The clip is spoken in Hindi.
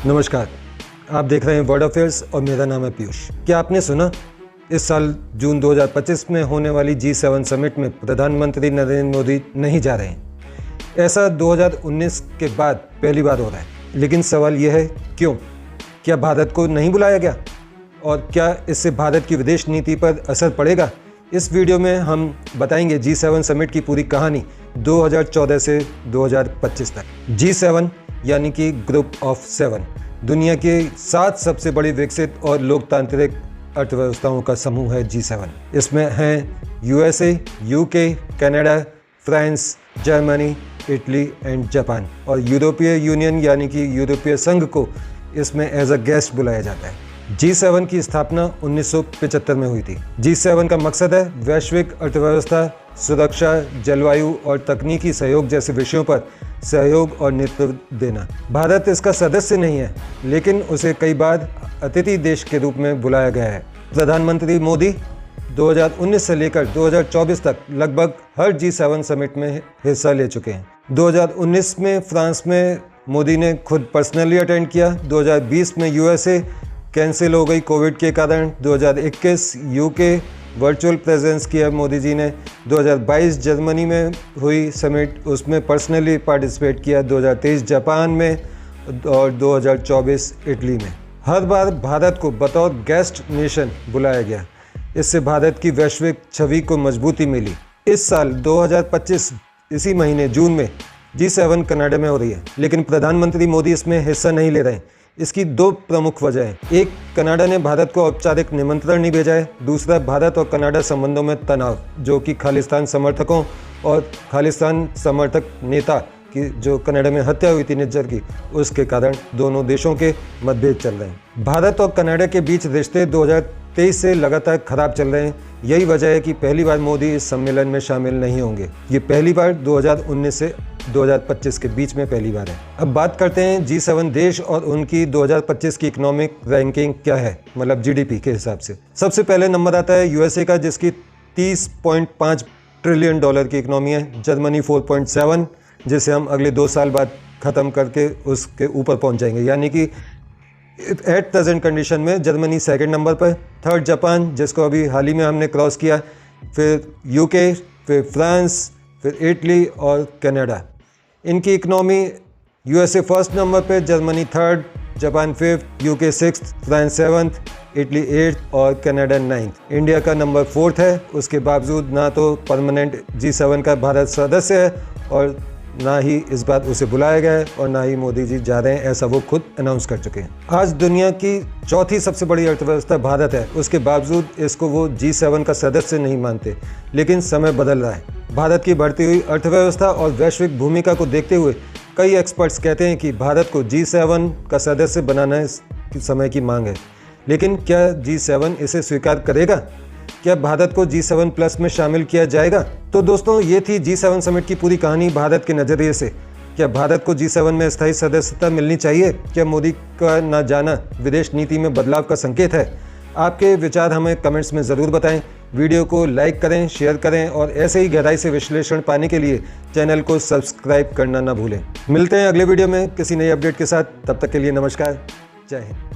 नमस्कार, आप देख रहे हैं वर्ल्ड अफेयर्स और मेरा नाम है पीयूष। क्या आपने सुना, इस साल जून 2025 में होने वाली G7 समिट में प्रधानमंत्री नरेंद्र मोदी नहीं जा रहे हैं। ऐसा 2019 के बाद पहली बार हो रहा है। लेकिन सवाल यह है, क्यों? क्या भारत को नहीं बुलाया गया और क्या इससे भारत की विदेश नीति पर असर पड़ेगा? इस वीडियो में हम बताएंगे G7 समिट की पूरी कहानी 2014 से 2025 तक। G7 यानी कि ग्रुप ऑफ 7 दुनिया के 7 सबसे बड़ी विकसित और लोकतांत्रिक अर्थव्यवस्थाओं का समूह है G7। इसमें हैं USA, UK, Canada, France, Germany, Italy and Japan, और यूरोपीय यूनियन यानी कि यूरोपीय संघ को इसमें एज अ गेस्ट बुलाया जाता है। G7 की स्थापना 1975 में हुई थी। G7 का मकसद है वैश्विक अर्थव्यवस्था, सुरक्षा, जलवायु और तकनीकी सहयोग जैसे विषयों पर सहयोग और नेतृत्व देना। भारत इसका सदस्य नहीं है, लेकिन उसे कई बार अतिथि देश के रूप में बुलाया गया है। प्रधानमंत्री मोदी 2019 से लेकर 2024 तक लगभग हर G7 समिट में हिस्सा ले चुके हैं। 2019 में फ्रांस में मोदी ने खुद पर्सनली अटेंड किया। 2020 में USA कैंसिल हो गई कोविड के कारण। 2021 UK वर्चुअल प्रेजेंस किया मोदी जी ने। 2022 जर्मनी में हुई समिट, उसमें पर्सनली पार्टिसिपेट किया। 2023 जापान में और 2024 इटली में। हर बार भारत को बतौर गेस्ट नेशन बुलाया गया। इससे भारत की वैश्विक छवि को मजबूती मिली। इस साल 2025 इसी महीने जून में G7 कनाडा में हो रही है, लेकिन प्रधानमंत्री मोदी इसमें हिस्सा नहीं ले रहे हैं। इसकी 2 प्रमुख वजह हैं। एक, कनाडा ने भारत को औपचारिक निमंत्रण नहीं भेजा है। दूसरा, भारत और कनाडा संबंधों में तनाव, जो कि खालिस्तान समर्थकों और खालिस्तान समर्थक नेता की जो कनाडा में हत्या हुई थी निज्जर की, उसके कारण दोनों देशों के मतभेद चल रहे हैं। भारत और कनाडा के बीच रिश्ते 2023 से लगातार खराब चल रहे हैं। यही वजह है कि पहली बार मोदी इस सम्मेलन में शामिल नहीं होंगे। ये पहली बार 2019 से 2025 के बीच में पहली बार है। अब बात करते हैं G7 देश और उनकी 2025 की इकोनॉमिक रैंकिंग क्या है, मतलब GDP के हिसाब से। सबसे पहले नंबर आता है USA का, जिसकी $30.5 ट्रिलियन की इकोनॉमी है। जर्मनी 4.7, जिसे हम अगले 2 साल बाद ख़त्म करके उसके ऊपर पहुंच जाएंगे, यानी कि एट प्रेजेंट कंडीशन में जर्मनी 2nd नंबर पर। 3rd जापान, जिसको अभी हाल ही में हमने क्रॉस किया। फिर UK, फिर फ्रांस, फिर इटली और कनाडा। इनकी इकनॉमी USA 1st नंबर पे, Germany 3rd, Japan 5th, UK 6th, France 7th, Italy 8th और कनाडा 9th। इंडिया का नंबर 4th है। उसके बावजूद ना तो परमानेंट G7 का भारत सदस्य है और ना ही इस बार उसे बुलाया गया है और ना ही मोदी जी जा रहे हैं, ऐसा वो खुद अनाउंस कर चुके हैं। आज दुनिया की 4थी सबसे बड़ी अर्थव्यवस्था भारत है, उसके बावजूद इसको वो G7 का सदस्य नहीं मानते। लेकिन समय बदल रहा है। भारत की बढ़ती हुई अर्थव्यवस्था और वैश्विक भूमिका को देखते हुए कई एक्सपर्ट्स कहते हैं कि भारत को G7 का सदस्य बनाना इस समय की मांग है। लेकिन क्या G7 इसे स्वीकार करेगा? क्या भारत को G7 प्लस में शामिल किया जाएगा? तो दोस्तों, ये थी G7 समिट की पूरी कहानी भारत के नज़रिए से। क्या भारत को G7 में स्थायी सदस्यता मिलनी चाहिए? क्या मोदी का ना जाना विदेश नीति में बदलाव का संकेत है? आपके विचार हमें कमेंट्स में ज़रूर बताएं। वीडियो को लाइक करें, शेयर करें और ऐसे ही गहराई से विश्लेषण पाने के लिए चैनल को सब्सक्राइब करना ना भूलें। मिलते हैं अगले वीडियो में किसी नई अपडेट के साथ। तब तक के लिए नमस्कार, जय हिंद।